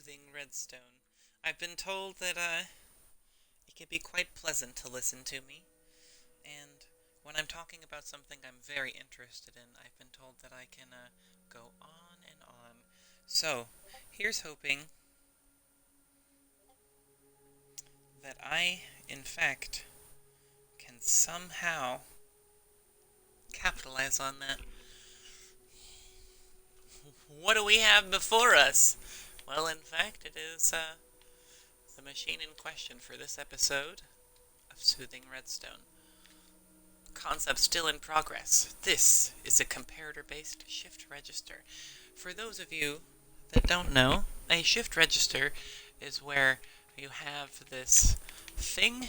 soothing Redstone. I've been told that, it can be quite pleasant to listen to me, and when I'm talking about something I'm very interested in, I've been told that I can, go on and on. So, here's hoping that I, in fact, can somehow capitalize on that. What do we have before us? Well, in fact, it is, the machine in question for this episode of Soothing Redstone. Concept still in progress. This is a comparator-based shift register. For those of you that don't know, a shift register is where you have this thing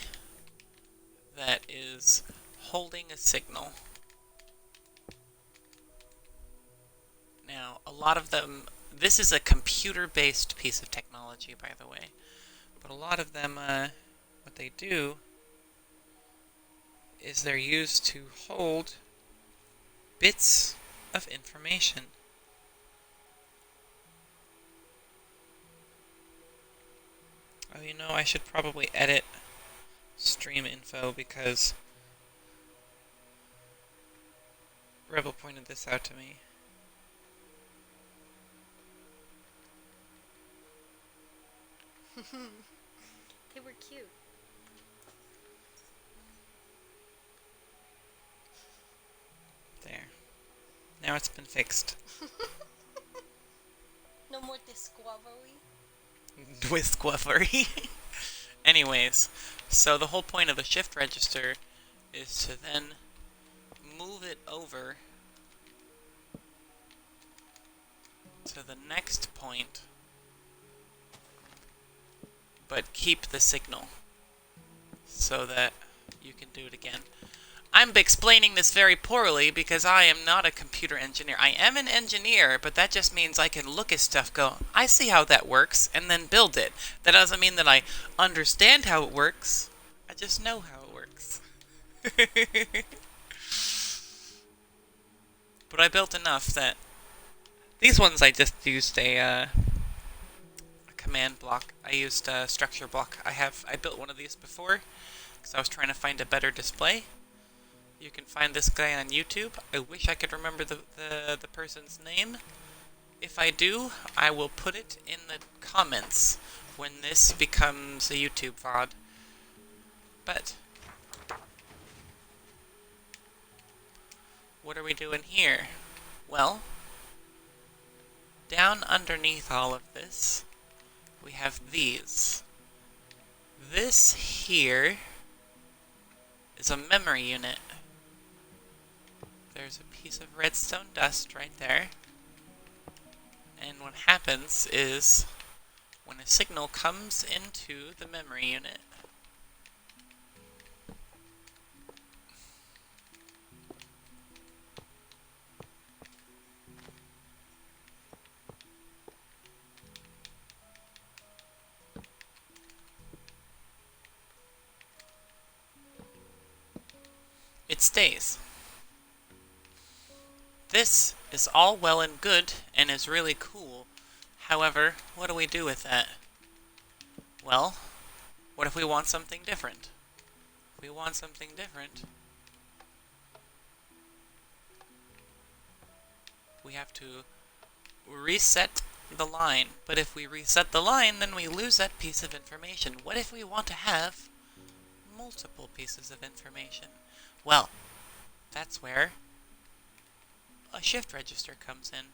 that is holding a signal. Now, a lot of them, this is a computer-based piece of technology, by the way, but a lot of them, what they do is they're used to hold bits of information. Oh, you know, I should probably edit stream info because Rebel pointed this out to me. They were cute. There. Now it's been fixed. No more discovery. Discovery. Anyways, so the whole point of a shift register is to then move it over to the next point, but keep the signal so that you can do it again. I'm explaining this very poorly because I am not a computer engineer. I am an engineer, but that just means I can look at stuff, go, I see how that works, and then build it. That doesn't mean that I understand how it works. I just know how it works. But I built enough that these ones I just used a command block. I used a structure block. I built one of these before because I was trying to find a better display. You can find this guy on YouTube. I wish I could remember the person's name. If I do, I will put it in the comments when this becomes a YouTube VOD. But what are we doing here? Well, down underneath all of this, we have these. This here is a memory unit. There's a piece of redstone dust right there. And what happens is, when a signal comes into the memory unit, it stays. This is all well and good and is really cool. However, what do we do with that? Well, what if we want something different? If we want something different, we have to reset the line. But if we reset the line, then we lose that piece of information. What if we want to have multiple pieces of information? Well, that's where a shift register comes in.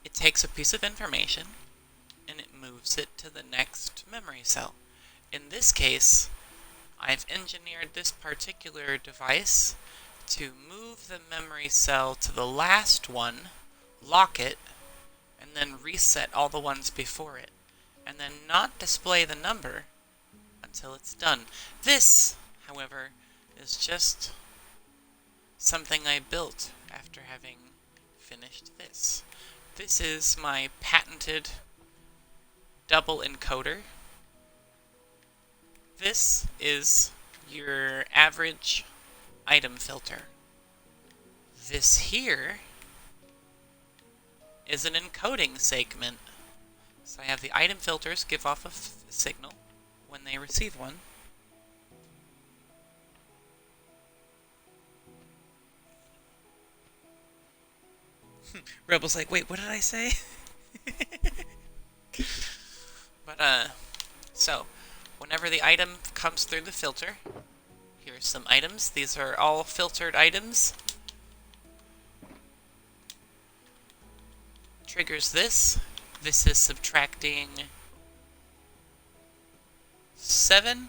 It takes a piece of information and it moves it to the next memory cell. In this case, I've engineered this particular device to move the memory cell to the last one, lock it, and then reset all the ones before it, and then not display the number until it's done. This, however, is just something I built after having finished this. This is my patented double encoder. This is your average item filter. This here is an encoding segment. So I have the item filters give off a signal when they receive one. Rebel's like, wait, what did I say? But, so, whenever the item comes through the filter, here's some items. These are all filtered items. Triggers this. This is subtracting 7?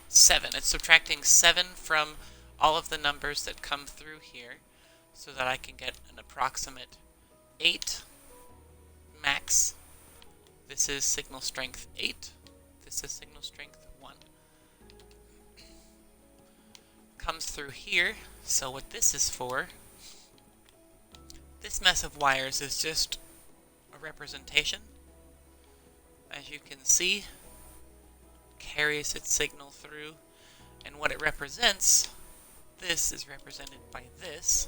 7. It's subtracting 7 from all of the numbers that come through here so that I can get an approximate 8 max. This is signal strength 8. This is signal strength 1. Comes through here, so what this is for, this mess of wires is just a representation. As you can see, carries its signal through, and what it represents, this is represented by this,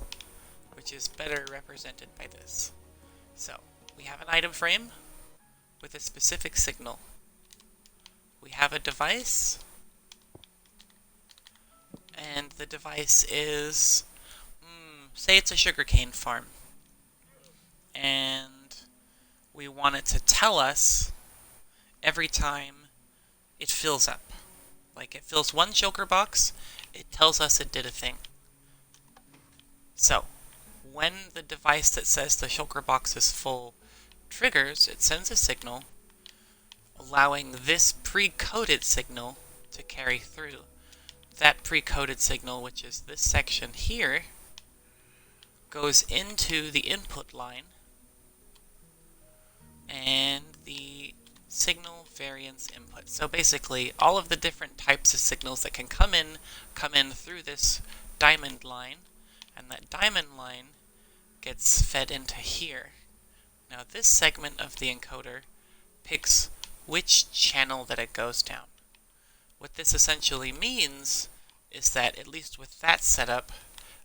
which is better represented by this. So, we have an item frame with a specific signal. We have a device, and the device is, say it's a sugarcane farm, and we want it to tell us every time it fills up. Like, it fills one shulker box, it tells us it did a thing. So, when the device that says the shulker box is full triggers, it sends a signal, allowing this pre-coded signal to carry through. That pre-coded signal, which is this section here, goes into the input line, and the signal variance input. So basically, all of the different types of signals that can come in through this diamond line, and that diamond line gets fed into here. Now this segment of the encoder picks which channel that it goes down. What this essentially means is that, at least with that setup,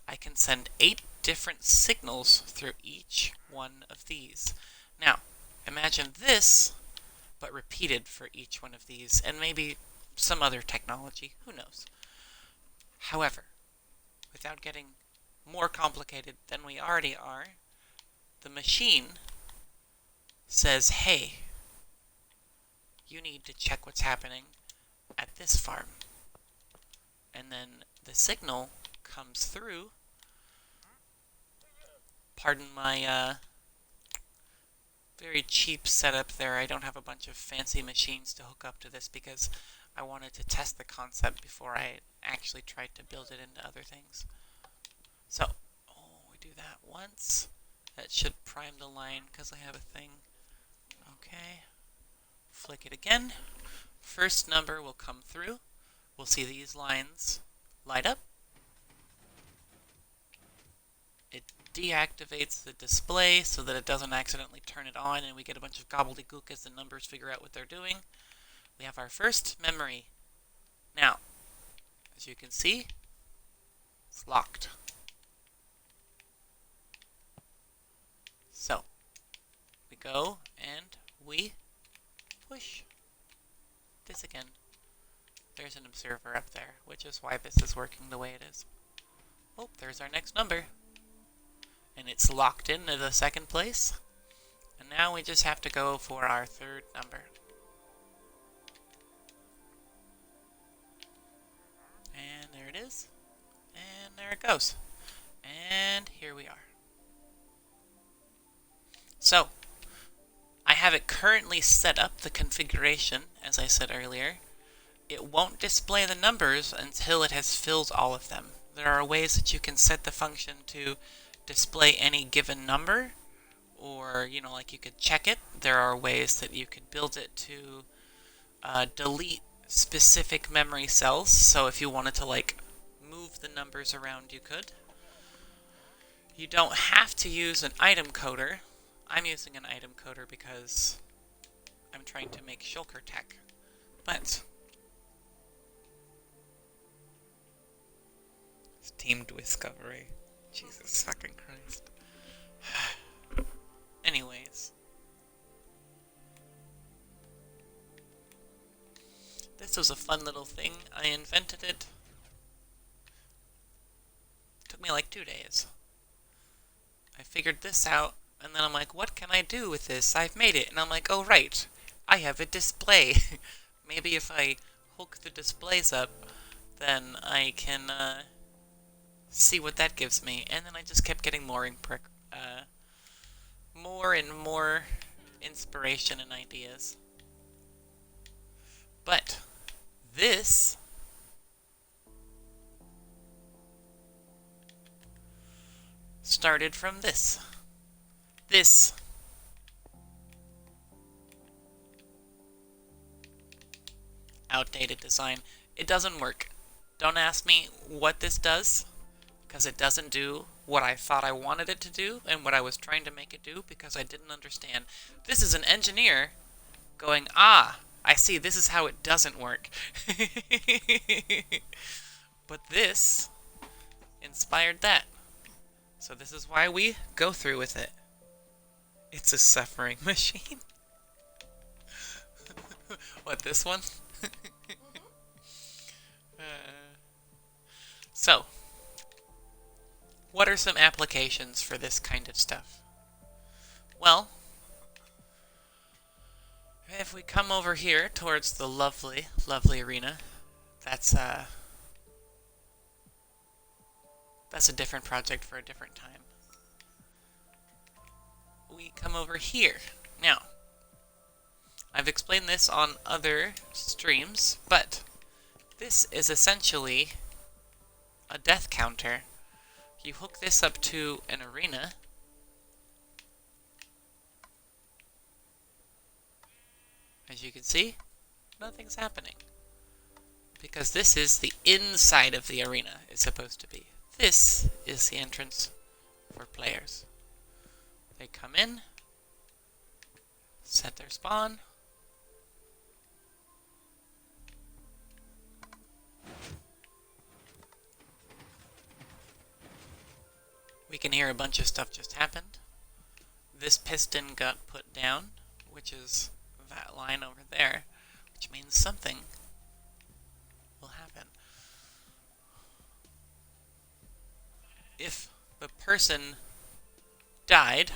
I can send 8 different signals through each one of these. Now, imagine this, but repeated for each one of these, and maybe some other technology, who knows. However, without getting more complicated than we already are, the machine says, hey, you need to check what's happening at this farm. And then the signal comes through. Pardon my very cheap setup there. I don't have a bunch of fancy machines to hook up to this because I wanted to test the concept before I actually tried to build it into other things. So, we do that once. That should prime the line because I have a thing. Okay. Flick it again. First number will come through. We'll see these lines light up. It deactivates the display so that it doesn't accidentally turn it on and we get a bunch of gobbledygook as the numbers figure out what they're doing. We have our first memory. Now, as you can see, it's locked. So, we go and we push this again. There's an observer up there, which is why this is working the way it is. Oh, there's our next number. And it's locked into the second place. And now we just have to go for our third number. And there it is. And there it goes. And here we are. So, I have it currently set up, the configuration, as I said earlier. It won't display the numbers until it has filled all of them. There are ways that you can set the function to display any given number, or, like you could check it. There are ways that you could build it to delete specific memory cells, so if you wanted to, move the numbers around, you could. You don't have to use an item coder. I'm using an item coder because I'm trying to make shulker tech. But it's team discovery. Jesus fucking Christ. Anyways. was a fun little thing. I invented it. Took me like 2 days. I figured this out, and then I'm like, what can I do with this? I've made it. And I'm like, oh right, I have a display. Maybe if I hook the displays up, then I can see what that gives me. And then I just kept getting more and more inspiration and ideas. But this started from this. This outdated design. It doesn't work. Don't ask me what this does, because it doesn't do what I thought I wanted it to do and what I was trying to make it do, because I didn't understand. This is an engineer going, ah, I see, this is how it doesn't work. But this inspired that. So this is why we go through with it. It's a suffering machine. What, this one? So, what are some applications for this kind of stuff? Well, if we come over here towards the lovely, lovely arena, that's a different project for a different time. We come over here. Now, I've explained this on other streams, but this is essentially a death counter. You hook this up to an arena, as you can see, nothing's happening. Because this is the inside of the arena, it's supposed to be. This is the entrance for players. They come in, set their spawn, we can hear a bunch of stuff just happened. This piston got put down, which is that line over there, which means something will happen. If the person died,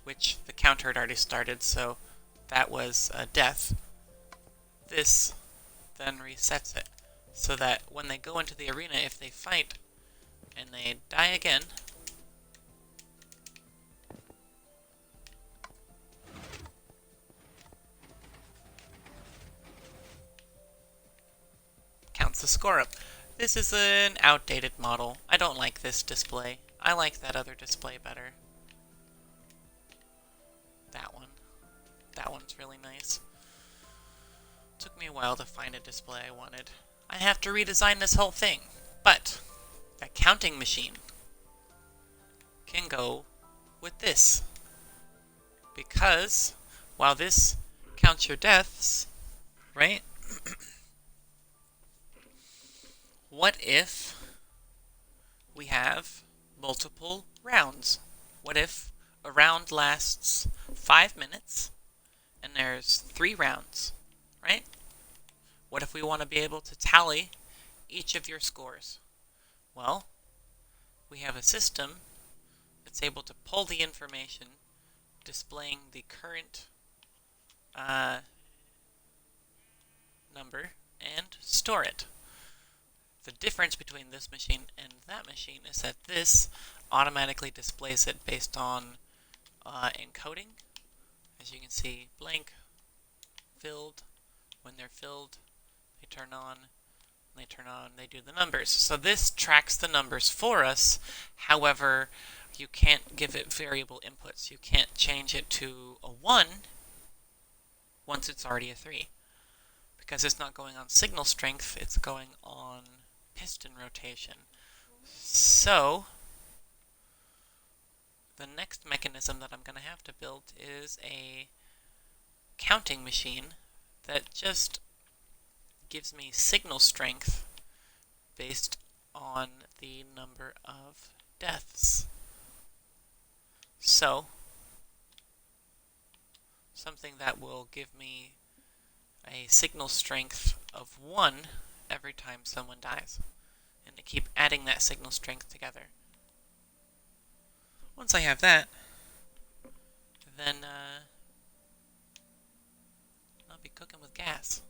which the counter had already started, so that was a death, this then resets it, so that when they go into the arena, if they fight and they die again, counts the score up. This is an outdated model. I don't like this display. I like that other display better. That one. That one's really nice. Took me a while to find a display I wanted. I have to redesign this whole thing. But that counting machine can go with this. Because while this counts your deaths, right? What if we have multiple rounds? What if a round lasts 5 minutes and there's 3 rounds, right? What if we want to be able to tally each of your scores? Well, we have a system that's able to pull the information displaying the current number and store it. The difference between this machine and that machine is that this automatically displays it based on encoding. As you can see, blank, filled. When they're filled, they turn on. When they turn on, they do the numbers. So this tracks the numbers for us. However, you can't give it variable inputs. You can't change it to a 1 once it's already a 3. Because it's not going on signal strength, it's going on piston rotation. So, the next mechanism that I'm going to have to build is a counting machine that just gives me signal strength based on the number of deaths. So, something that will give me a signal strength of 1 every time someone dies, and to keep adding that signal strength together. Once I have that, then I'll be cooking with gas.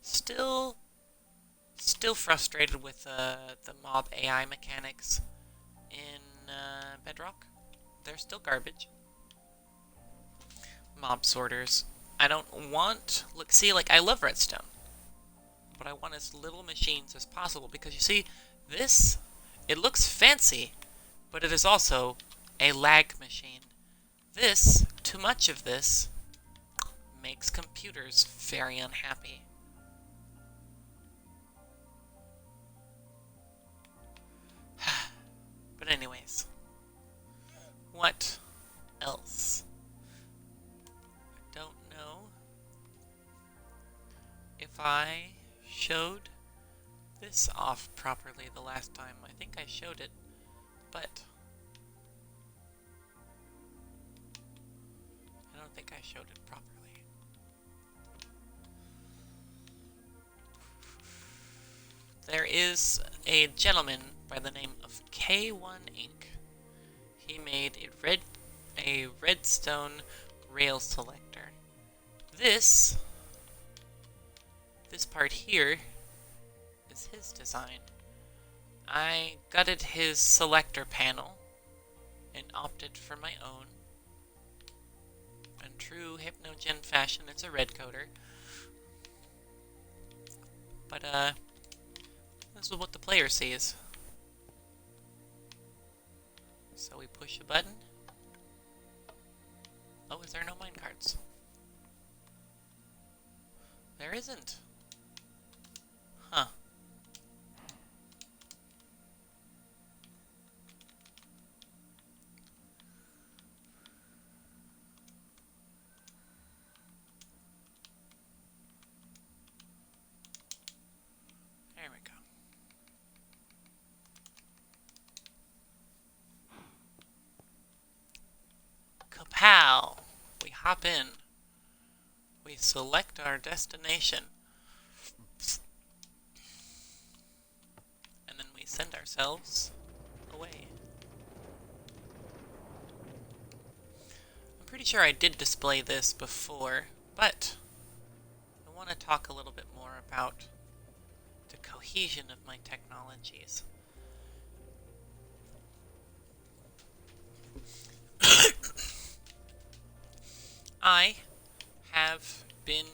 Still frustrated with the mob AI mechanics in Bedrock. They're still garbage. Mob sorters. I don't want... Look, see, like, I love Redstone. But I want as little machines as possible, because you see, this, it looks fancy, but it is also a lag machine. This, too much of this, makes computers very unhappy. But anyways, what else? I don't know if I showed this off properly the last time. I think I showed it, but I don't think I showed it properly. There is a gentleman by the name of K1 Inc. He made a redstone rail selector. This part here is his design. I gutted his selector panel and opted for my own. In true HypnoDjinn fashion, it's a red coder. But this is what the player sees. So we push a button. Oh, is there no minecarts? There isn't. Huh. There we go. Kapow! We hop in. We select our destination. And then we send ourselves away. I'm pretty sure I did display this before, but I want to talk a little bit more about the cohesion of my technologies. I have been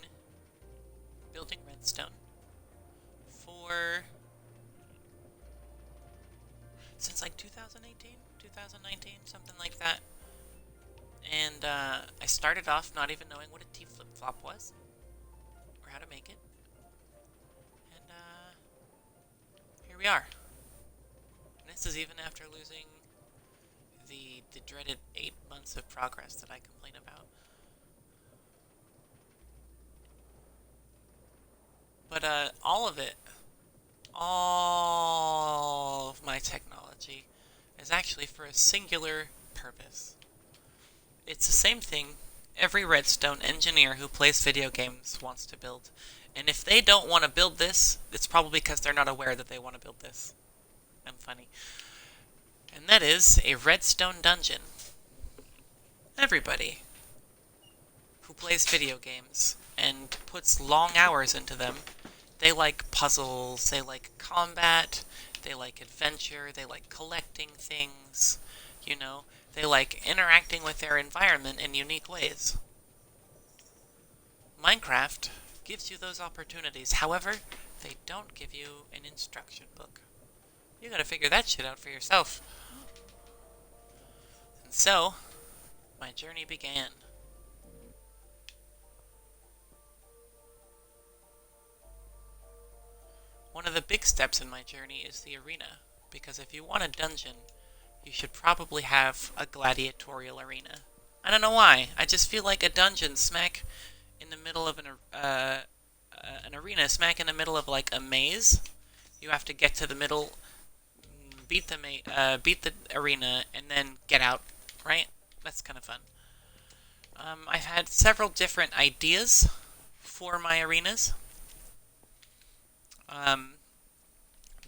building Redstone since like 2018, 2019, something like that. And I started off not even knowing what a T flip-flop was, or how to make it. And here we are. And this is even after losing the dreaded 8 months of progress that I complain about. But all of my technology is actually for a singular purpose. It's the same thing every Redstone engineer who plays video games wants to build. And if they don't want to build this, it's probably because they're not aware that they want to build this. I'm funny. And that is a Redstone dungeon. Everybody who plays video games and puts long hours into them, they like puzzles, they like combat, they like adventure, they like collecting things, you know, they like interacting with their environment in unique ways. Minecraft gives you those opportunities. However, they don't give you an instruction book. You gotta figure that shit out for yourself. And so, my journey began. One of the big steps in my journey is the arena, because if you want a dungeon, you should probably have a gladiatorial arena. I don't know why, I just feel like a dungeon smack in the middle of an arena, smack in the middle of like a maze. You have to get to the middle, beat the arena, and then get out, right? That's kind of fun. I've had several different ideas for my arenas.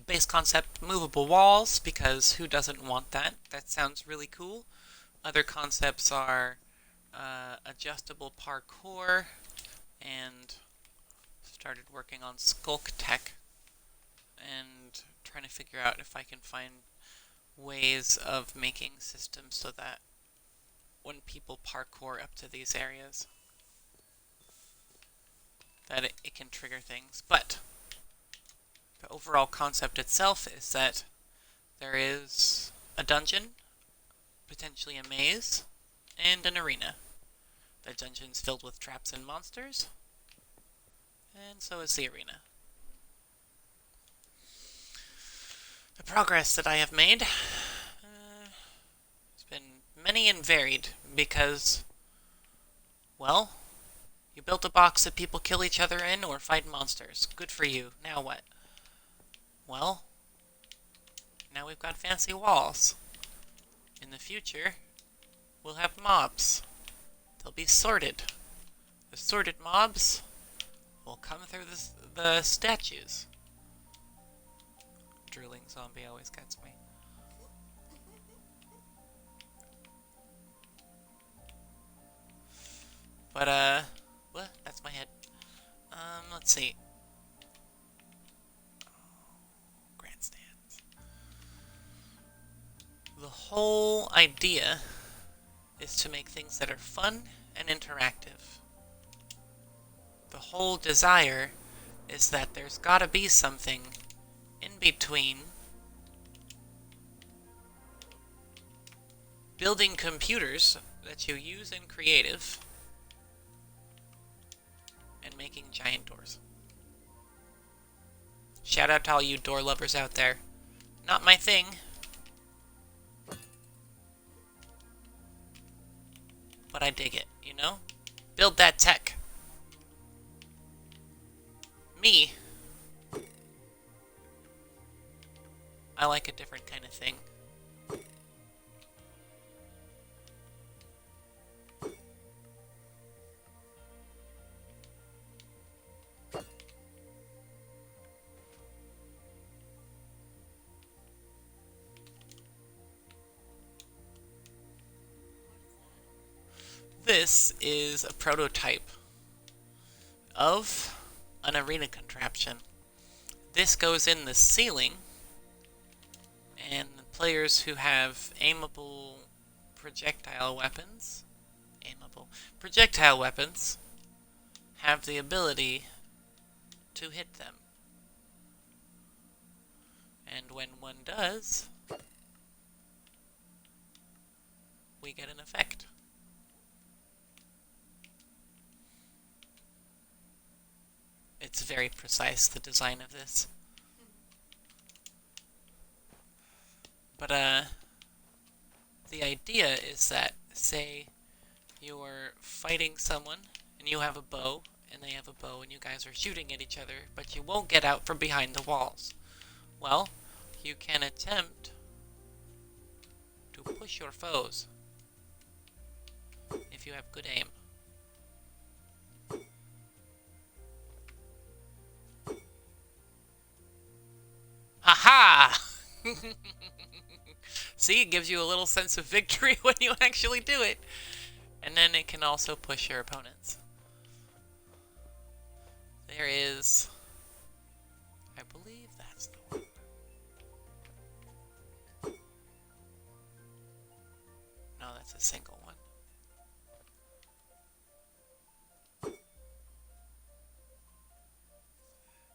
Base concept, movable walls, because who doesn't want that? That sounds really cool. Other concepts are adjustable parkour, and started working on skulk tech, and trying to figure out if I can find ways of making systems so that when people parkour up to these areas, that it can trigger things. But the overall concept itself is that there is a dungeon, potentially a maze, and an arena. The dungeon's filled with traps and monsters, and so is the arena. The progress that I have made has been many and varied because, well, you built a box that people kill each other in or fight monsters. Good for you. Now what? Well, now we've got fancy walls. In the future, we'll have mobs. They'll be sorted. The sorted mobs will come through the statues. Drilling zombie always gets me. But, what? That's my head. Let's see. Grandstands. The whole idea is to make things that are fun and interactive. The whole desire is that there's gotta be something in between building computers that you use in creative and making giant doors. Shout out to all you door lovers out there. Not my thing. But I dig it, you know? Build that tech. Me, I like a different kind of thing. This is a prototype of an arena contraption. This goes in the ceiling, and the players who have aimable projectile weapons have the ability to hit them. And when one does, we get an effect. It's very precise, the design of this. But, the idea is that, say, you're fighting someone, and you have a bow, and they have a bow, and you guys are shooting at each other, but you won't get out from behind the walls. Well, you can attempt to push your foes if you have good aim. Haha! See, it gives you a little sense of victory when you actually do it. And then it can also push your opponents. There is... I believe that's the one. No, that's a single one.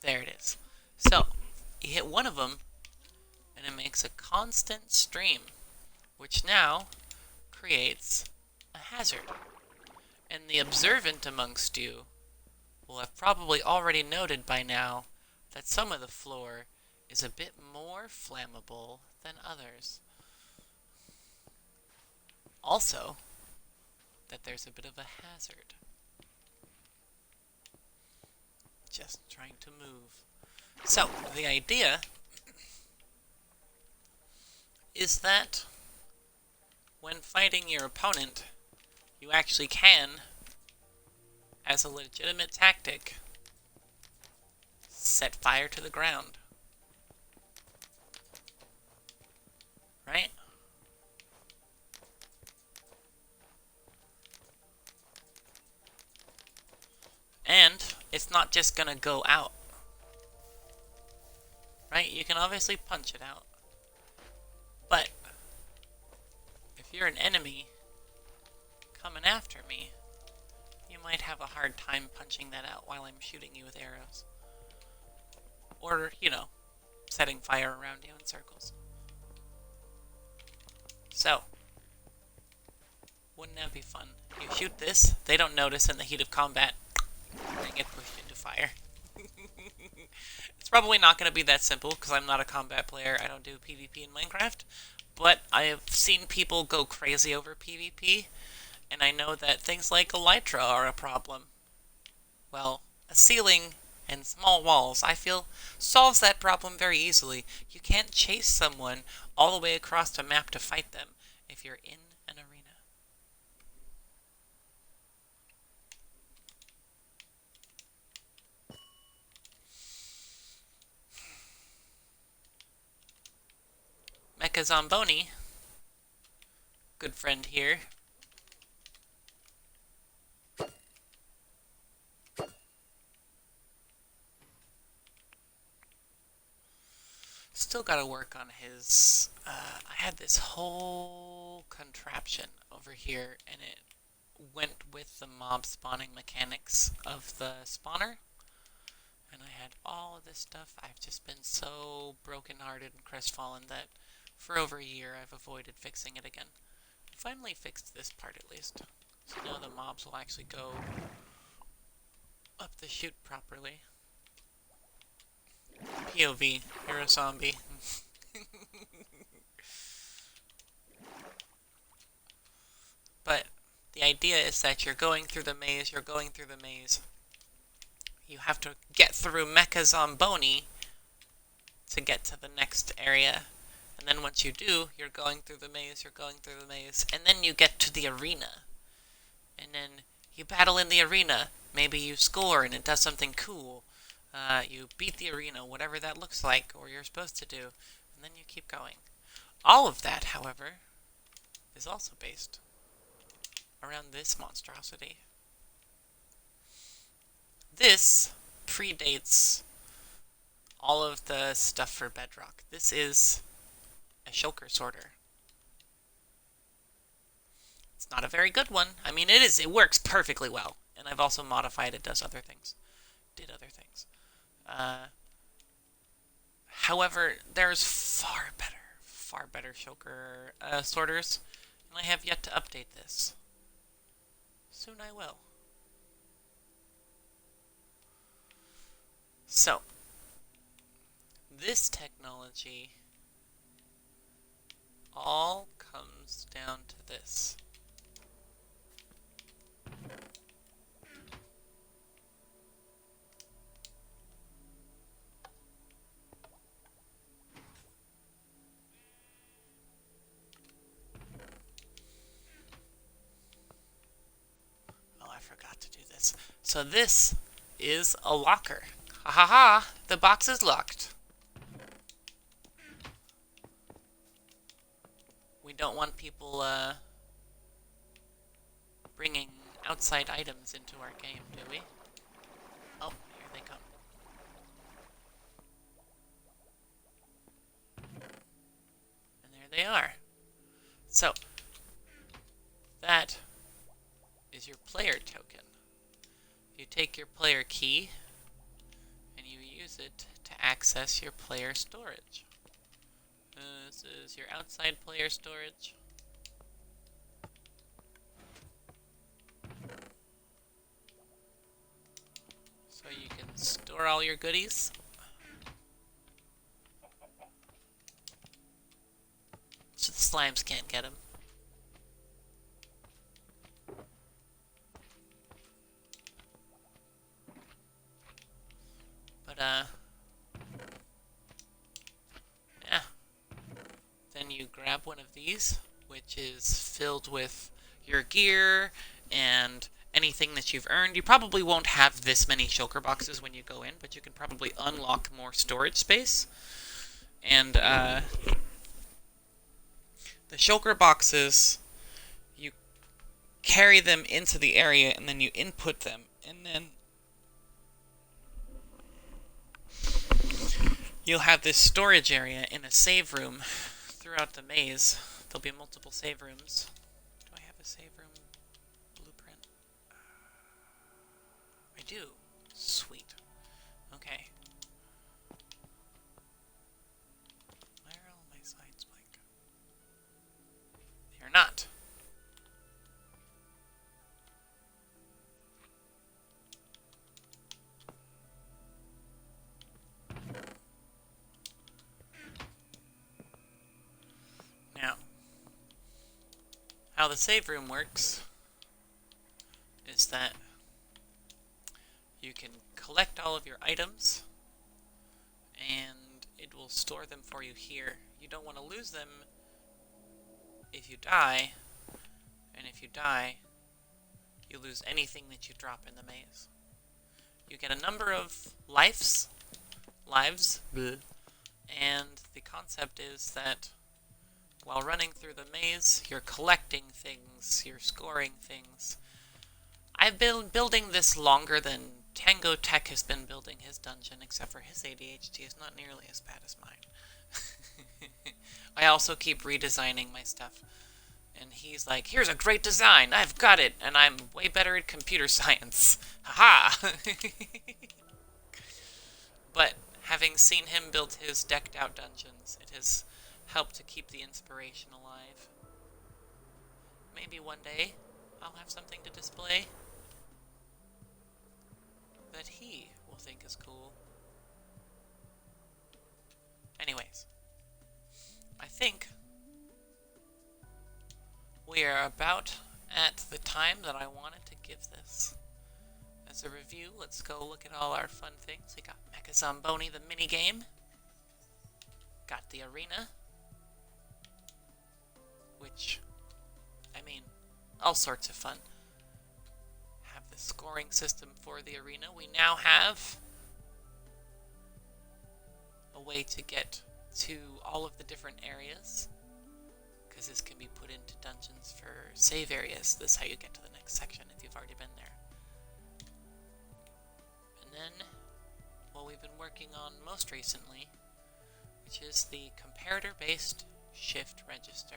There it is. So, you hit one of them, and it makes a constant stream, which now creates a hazard. And the observant amongst you will have probably already noted by now that some of the floor is a bit more flammable than others. Also, that there's a bit of a hazard. Just trying to move. So, the idea is that when fighting your opponent, you actually can, as a legitimate tactic, set fire to the ground. Right? And it's not just gonna go out. Right? You can obviously punch it out. But if you're an enemy coming after me, you might have a hard time punching that out while I'm shooting you with arrows. Or, you know, setting fire around you in circles. So, wouldn't that be fun? You shoot this, they don't notice in the heat of combat, they get pushed into fire. It's probably not going to be that simple, because I'm not a combat player, I don't do PvP in Minecraft, but I have seen people go crazy over PvP, and I know that things like elytra are a problem. Well, a ceiling and small walls, I feel, solves that problem very easily. You can't chase someone all the way across a map to fight them if you're in an arena. Mecha Zomboni, good friend here, still gotta work on his, I had this whole contraption over here, and it went with the mob spawning mechanics of the spawner, and I had all of this stuff. I've just been so broken-hearted and crestfallen that for over a year I've avoided fixing it again. Finally fixed this part at least, so now the mobs will actually go up the chute properly. POV, you're a zombie. But the idea is that you're going through the maze, You have to get through Mecha Zomboni to get to the next area. And then once you do, you're going through the maze, and then you get to the arena. And then you battle in the arena. Maybe you score and it does something cool. You beat the arena, whatever that looks like, or you're supposed to do. And then you keep going. All of that, however, is also based around this monstrosity. This predates all of the stuff for Bedrock. This is a shulker sorter. It's not a very good one. I mean, it works perfectly well. And I've also modified it, did other things. However, there's far better shulker sorters, and I have yet to update this. Soon I will. So, this technology all comes down to this. Oh, I forgot to do this. So this is a locker. Ha ha ha! The box is locked. We don't want people bringing outside items into our game, do we? Oh, here they come. And there they are. So, that is your player token. You take your player key and you use it to access your player storage. This is your outside player storage. So you can store all your goodies. So the slimes can't get them. But, yeah. Then you grab one of these, which is filled with your gear and anything that you've earned. You probably won't have this many shulker boxes when you go in, but you can probably unlock more storage space. And the shulker boxes, you carry them into the area and then you input them, and then you'll have this storage area in a save room throughout the maze. There'll be multiple save rooms. Do I have a save room blueprint? I do. Sweet. Okay. Where are all my sides, Mike? They are not. Now, how the save room works is that you can collect all of your items and it will store them for you here. You don't want to lose them if you die, and if you die, you lose anything that you drop in the maze. You get a number of lives, bleh, and the concept is that while running through the maze, you're collecting things, you're scoring things. I've been building this longer than Tango Tech has been building his dungeon, except for his ADHD is not nearly as bad as mine. I also keep redesigning my stuff. And he's like, here's a great design, I've got it, and I'm way better at computer science. Haha! But having seen him build his decked out dungeons, it has helped to keep the inspiration alive. Maybe one day I'll have something to display that he will think is cool. Anyways, I think we are about at the time that I wanted to give this. As a review, let's go look at all our fun things. We got Mecha Zamboni, the minigame. Got the arena. Which, I mean, all sorts of fun. Have the scoring system for the arena. We now have a way to get to all of the different areas, because this can be put into dungeons for save areas. This is how you get to the next section if you've already been there. And then, what we've been working on most recently, which is the comparator-based shift register.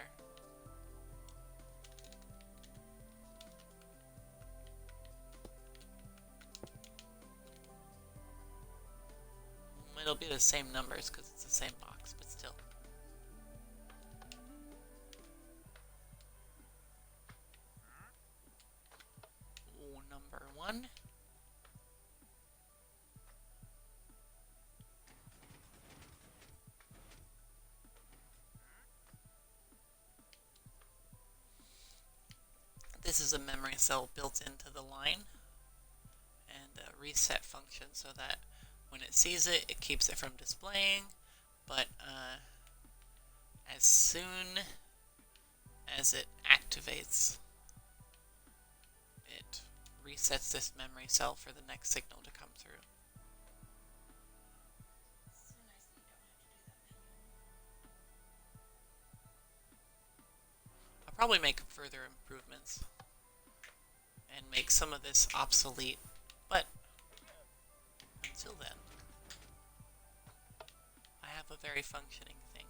It'll be the same numbers because it's the same box, but still. Number 1. This is a memory cell built into the line, and a reset function so that when it sees it, it keeps it from displaying, but as soon as it activates, it resets this memory cell for the next signal to come through. I'll probably make further improvements and make some of this obsolete, but until then, I have a very functioning thing,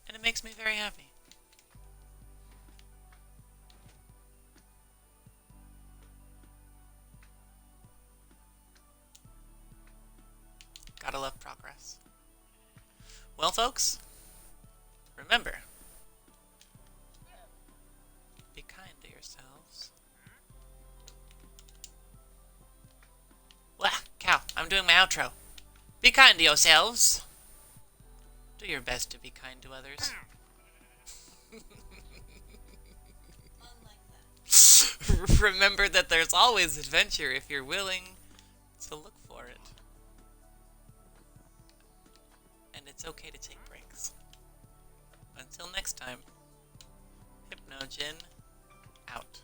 and it makes me very happy. Gotta love progress. Well, folks, remember, be kind to yourselves. Wah, cow, I'm doing my outro. Be kind to yourselves. Do your best to be kind to others. Remember that there's always adventure if you're willing to look for it. And it's okay to take breaks. Until next time, HypnoDjinn out.